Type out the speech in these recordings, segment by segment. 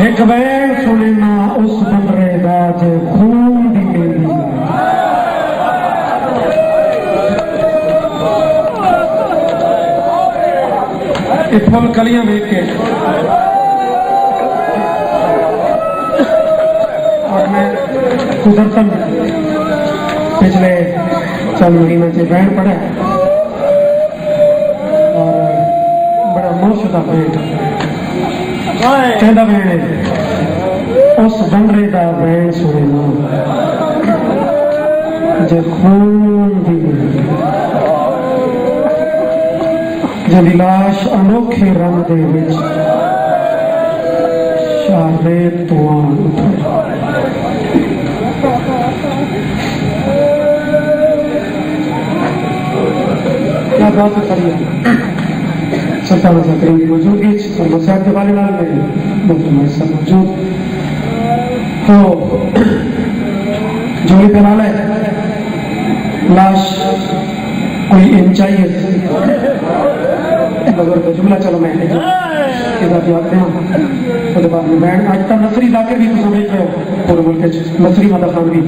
एक वैन सुने ना उस बंदरे दा जे खून दी मेरी फुल कलियां वेख के और मैं कुदरतन पिछले चंद महीनों से बैंड पढ़ा और बड़ा मुश्किल बैंड कहता बैंड उस बंदरे का बैंड सुनना जे खून दी जदी लाश अनोखे रंग दे विच शारे तुआन क्या बात करिए सरकार करीब मौजूदगी और मसाद के वाले लाल में सब मौजूद तो जोड़ी पे लाल है लाश कोई चाहिए मगर जुमला चलो मैं याद हैं बाद में बैंड आज तक नसरी जाकर भी तुम देख रहे हो पूरे मुल्क नसरी माता खान भी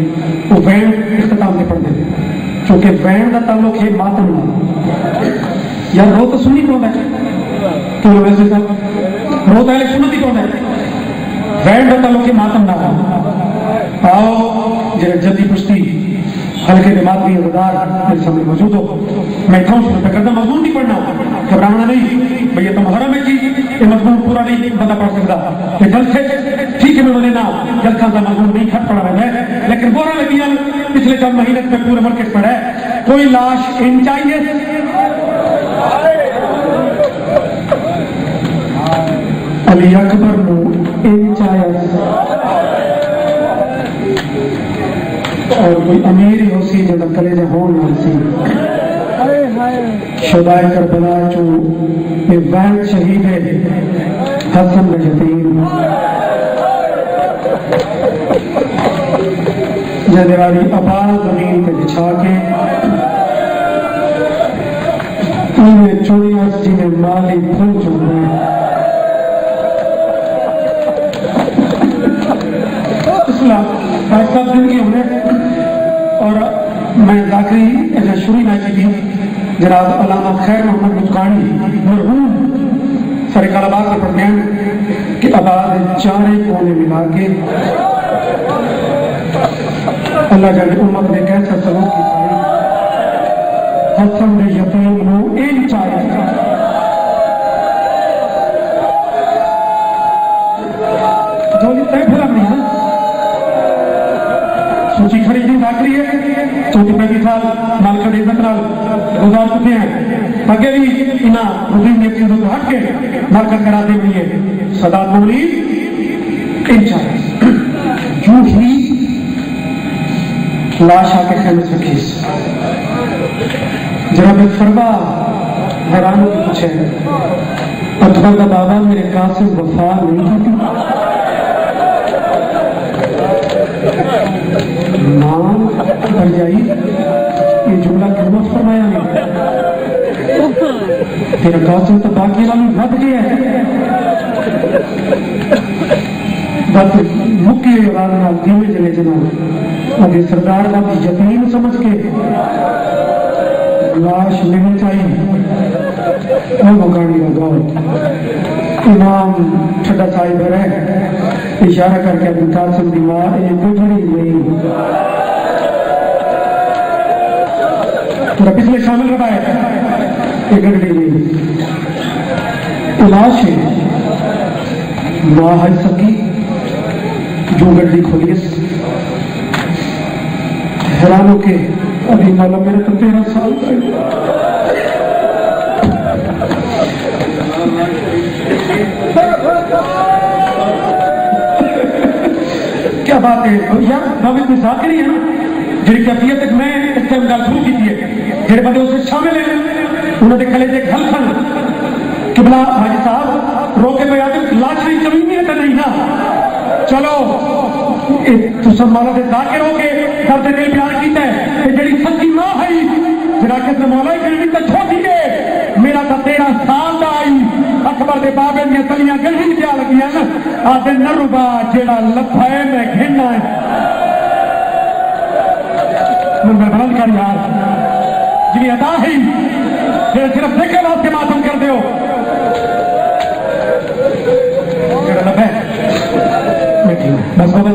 वो बैंड इख्तिताम से पढ़ते क्योंकि बैंड का ताल्लुक है मातम यार रो तो सुनी कौन है तो वैसे रो तो पहले सुनती कौन है बैंड का ताल्लुक है मातम ना आओ जरा जल्दी पुश्ती हल्के दिमाग भी अदार मेरे सामने मौजूद हो मैं था उसमें करना मजमून नहीं पढ़ना घबराना नहीं भैया तो मुहर्रम है जी ये मजमून पूरा नहीं बंदा पढ़ सकता ये जल्द से ठीक है मैं ना जल्द का मजमून नहीं खट पड़ा है लेकिन बोरा लगी पिछले चंद महीने में पूरे मार्केट पड़ा है कोई लाश इन चाहिए अली अकबर को इन चाहिए और कोई अमीर ही होसी जो कलेजा होन ना सी शुदाए करबला चो ये वैन शहीद है हसन यतीम जदवारी आबाद जमीन पे बिछा के उन्हें चुनिया जिन्हें माली फूल चुने इसला ऐसा जिंदगी होने और मैं जाकरी शुरू ना की थी जनाब अल्लामा खैर मोहम्मद मुस्कानी मरहूम सरकाराबाद के पढ़ते कि आबाद चारे कोने मिला के अल्लाह जाने उम्मत ने कैसा सलूक की हसन ने यतीम नो इन चाहिए जोली तय फिल्म नहीं है सूची खरीदी जाकरी है 34 साल मालका इज्जत नाल गुजार चुके हैं आगे भी इना रुटीन ने चीजों को हट के मरकज कराते हुए है सदात मौली इंचार्ज जो ही लाश आके खेल सकी जरा बेफरवा हैरान की पूछे अकबर का बाबा मेरे कासिम वफा नहीं की नाम बढ़ जाई ये जुमला क्यों फरमाया नहीं तेरा कासिम तो बाकी वालों बढ़ गया है बस मुख्य धीमे चले जनाब अभी सरदार का यकीन समझ के लाश लेनी चाहिए मकानी का गौर इमाम ठड्डा साहिब है इशारा करके अभी कासिम की माँ ये गुजरी नहीं पिछले शामिल रहा है एक गड्डी नहीं लाश है माँ है सकी जो गड्डी खोली हैरान होके अभी माला मेरे तो 13 साल का क्या बात है यार नवी कोई जाकरी है ना जी कैफियत मैं इस टाइम गल शुरू की है जेडे बंदे उसे शामिल हैं उन्होंने कलेजे खल खन किबला हाजी साहब रोके पे आते लाश नहीं जमीन है तो नहीं ना चलो तू सब मौला के जाकिर हो के दर्द दिल प्यार कीता है जेडी सच्ची मां है जरा के मौला ही करनी तो छोटी है मेरा तो 13 साल का आई अकबर के बाबे दियां तलियां गली क्या लगियां ना आदे नरुबा जेड़ा लफा है मैं घेना है मैं बंद कर यार जी अदा ही फिर सिर्फ देखे वास्ते मातम कर दो बस बाबा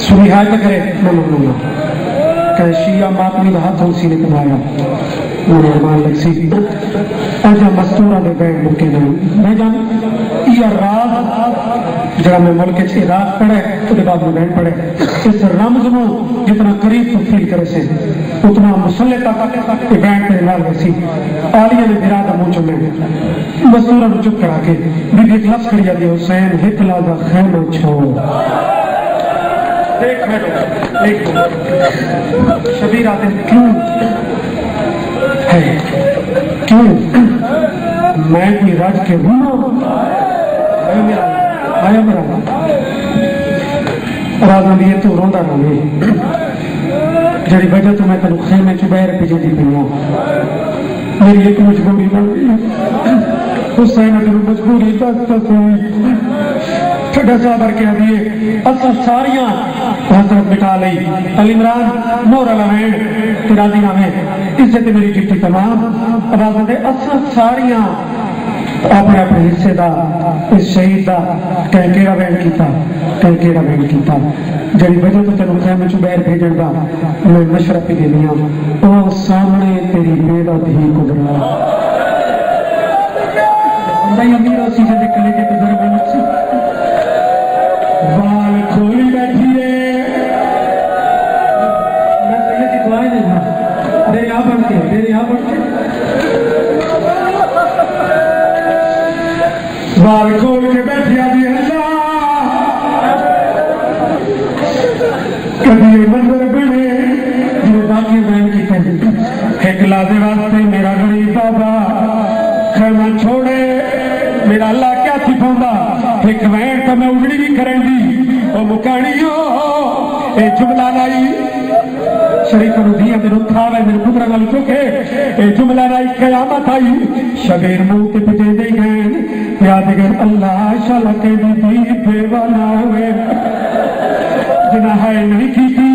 सुनिहाय तो करे मैं ममनूना कह शिया मातमी का हाथ सीने कमाया उन्होंने मान लग सी अजा मस्तूरा ने बैठ मुके नहीं मैं जान यह रात जरा मैं मुल्क से रात पढ़े उसके बाद में बैठ पढ़े इस रमज को जितना करीब तो फील करे से उतना मुसल्ले तक बैठ के नाल वसी आलिया ने फिरा का मुंह चुमे मस्तूरा को चुप करा के बीबी एक लफ्ज करिया दे हुसैन हितला दा खैमा छोड़ देख एक शबीर आते क्यों है क्यों मैं कोई राज के हूं आया मेरा राजा लिए तो रोंदा रहे जड़ी वजह तो मैं तेन खेमे च बह भेजी पी मेरी एक मजबूरी बन गई हुसैन तेन मजबूरी दस ठड्डा साबर कह दिए असा सारिया हसरत मिटा ली अली इमरान मोहरा लवेण राजी नामे इज्जत मेरी की तमाम राजा दे असा सारिया अपने अपने हिस्से का इस शहीद का कह केड़ा वैन किया कह केड़ा वैन किया जड़ी वजह तो तेन खैमे चु बहर भेजन का मैं मशरा पी देनी हाँ सामने तेरी बेदा धी गुजरा अमीर सी से कलेजे गुजर बाल खोली बैठी है मैं सैयद की दुआएं देना तेरे यहाँ बढ़ते बाल खोल के बैठी आदि अल्लाह कभी मंजर बने जो बाकी बहन की एक लाजे वास्ते मेरा गरीब बाबा खैमा छोड़े मेरा अल्लाह क्या सिखाऊंगा एक वैन तो मैं उगड़ी भी करेंगी और मुकाणियो ए जुमला लाई शरीफ दिया मेरे खावे मेरे पुत्र वाल चुके ए जुमला लाई कयामत आई शबीर मुंह के पिटे दे गए याद कर अल्लाह शाला के दी बेवाना हुए जिना है नहीं की थी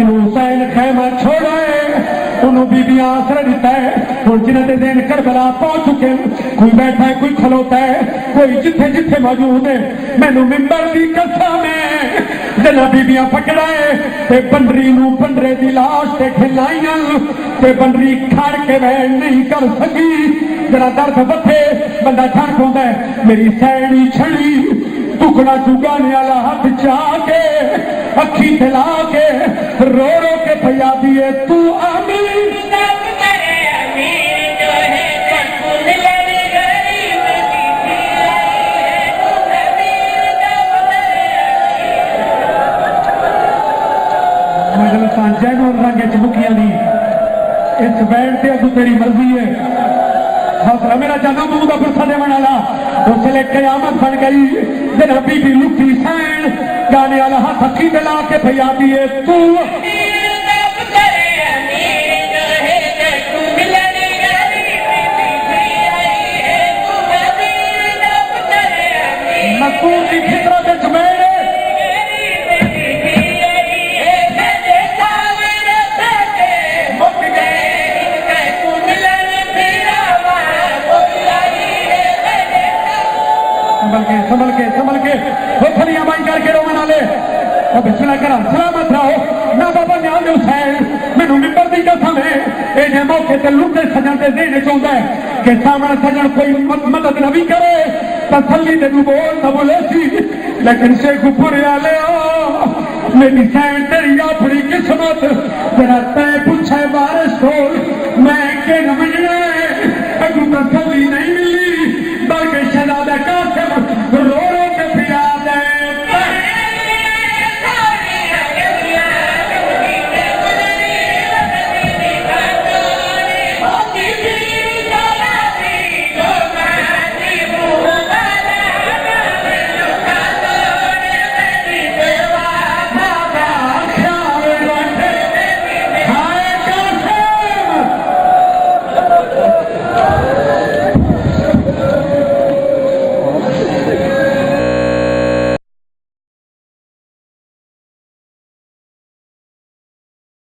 इन हुसैन खैमा छोड़ा है उन्होंने बीबी आसरा दिता है और जिन्हें दिन करबला पहुंच चुके कोई बैठा है कोई खलोता है कोई जिथे जिथे मौजूद है मैनू मिंबर की कसम है जना बीबियां पकड़ा है ते बंदरी नू बंदरे दी लाश ते खिलाइयां ते बंदरी खड़ के वैन नहीं कर सकी जरा दर्द बथे बंदा ठर पाउंदा है मेरी सैनी छड़ी टुकड़ा चुगाने वाला हाथ चा के अखी दिला के रो रो के भैया दिए तू आमीर इस बैठ से अगू तेरी मर्जी है हौसला मेरा जाना मुंह का गुस्सा देने वाला उसले कयामत बन गई जना बीबी लुटी सैन गाने वाला हाथ अखी दिला के भैया दिए तू मकूर की फितरत जमेड़ संभल के वो खलियां बाई करके रो मना ले और बिस्मिल्लाह करा सलामत रहो ना बाबा न्याल दे हुसैन मैनू मिंबर दी कसम है ए जे मौके ते लुटे सजन ते देने चाहता है कि सामने सजन कोई मदद न भी करे तसल्ली दे बोल न बोले सी लेकिन शेख पुरे वाले मेरी सैन तेरी अपनी किस्मत तेरा